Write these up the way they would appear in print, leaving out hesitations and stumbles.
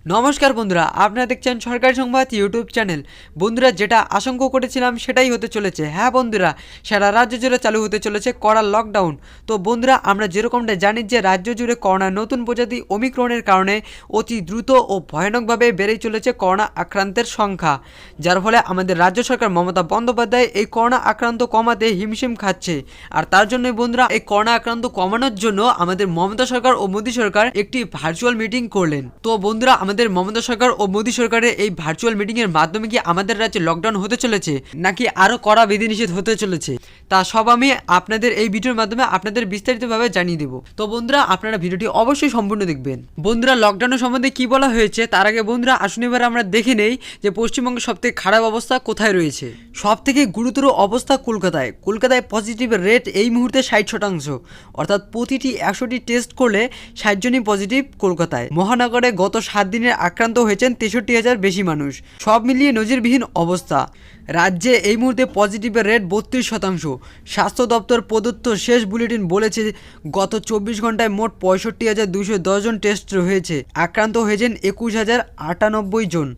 নমস্কার বন্ধুরা, আপনারা দেখছেন সরকারি সংবাদ ইউটিউব চ্যানেল। বন্ধুরা, যেটা আশঙ্কা করেছিলাম সেটাই হতে চলেছে। হ্যাঁ বন্ধুরা, সারা রাজ্য জুড়ে চালু হতে চলেছে কড়া লকডাউন। তো বন্ধুরা, আমরা যেরকমটা জানি যে রাজ্য জুড়ে করোনার নতুন প্রজাতি ওমিক্রনের কারণে অতি দ্রুত ও ভয়ানকভাবে বেড়েই চলেছে করোনা আক্রান্তের সংখ্যা, যার ফলে আমাদের রাজ্য সরকার মমতা বন্দ্যোপাধ্যায় এই করোনা আক্রান্ত কমাতে হিমশিম খাচ্ছে। আর তার জন্যই বন্ধুরা, এই করোনা আক্রান্ত কমানোর জন্য আমাদের মমতা সরকার ও মোদী সরকার একটি ভার্চুয়াল মিটিং করলেন। তো বন্ধুরা, আমাদের মমতা সরকার ও মোদী সরকারের এই ভার্চুয়াল মিটিং এর মাধ্যমে কি আমাদের রাজ্যে লকডাউন হতে চলেছে নাকি আরো কড়া বিধিনিষেধ হতে চলেছে, তা সব আমি আপনাদের এই ভিডিওর মাধ্যমে আপনাদের বিস্তারিতভাবে জানিয়ে দেব। তো বন্ধুরা, আপনারা ভিডিওটি অবশ্যই সম্পূর্ণ দেখবেন। বন্ধুরা, লকডাউনের সম্বন্ধে কি বলা হয়েছে তার আগে বন্ধুরা আসুন এবার আমরা দেখে নেই যে পশ্চিমবঙ্গের সবথেকে খারাপ অবস্থা কোথায় রয়েছে। সবথেকে গুরুতর অবস্থা কলকাতায়। কলকাতায় পজিটিভের রেট এই মুহূর্তে 60%, অর্থাৎ প্রতিটি 100টি টেস্ট করলে 60 জনই পজিটিভ কলকাতায়। মহানগরে গত 7 দিনে আক্রান্ত হয়েছেন 63,000 বেশি মানুষ। সব মিলিয়ে নজিরবিহীন অবস্থা। রাজ্যে এই মুহূর্তে পজিটিভের রেট 32%। স্বাস্থ্য দপ্তর প্রদত্ত শেষ বুলেটিন বলেছে গত 24 ঘন্টায় মোট 65,210 জন টেস্ট হয়েছে। আক্রান্ত হয়েছেন 21,098 জন।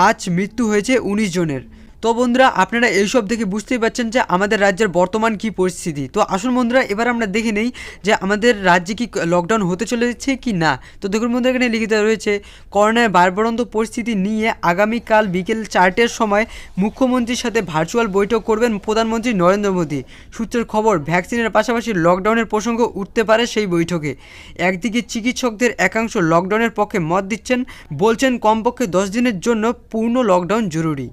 আজ মৃত্যু হয়েছে 19 জনের। তো বন্ধুরা, আপনারা এইসব দেখে বুঝতেই পারছেন যে আমাদের রাজ্যের বর্তমান কি পরিস্থিতি। তো আসুন বন্ধুরা, এবার আমরা দেখে নেই যে আমাদের রাজ্যে কি লকডাউন হতে চলেছে কি না। তো দেখুন বন্ধুরা, এখানে লিখিত রয়েছে করোনার বাড়বাড়ন্ত পরিস্থিতি নিয়ে আগামীকাল বিকেল 4টের সময় মুখ্যমন্ত্রীর সাথে ভার্চুয়াল বৈঠক করবেন প্রধানমন্ত্রী নরেন্দ্র মোদী। সূত্রের খবর, ভ্যাকসিনের পাশাপাশি লকডাউনের প্রসঙ্গ উঠতে পারে সেই বৈঠকে। একদিকে চিকিৎসকদের একাংশ লকডাউনের পক্ষে মত দিচ্ছেন, বলছেন কমপক্ষে 10 দিনের জন্য পূর্ণ লকডাউন জরুরি।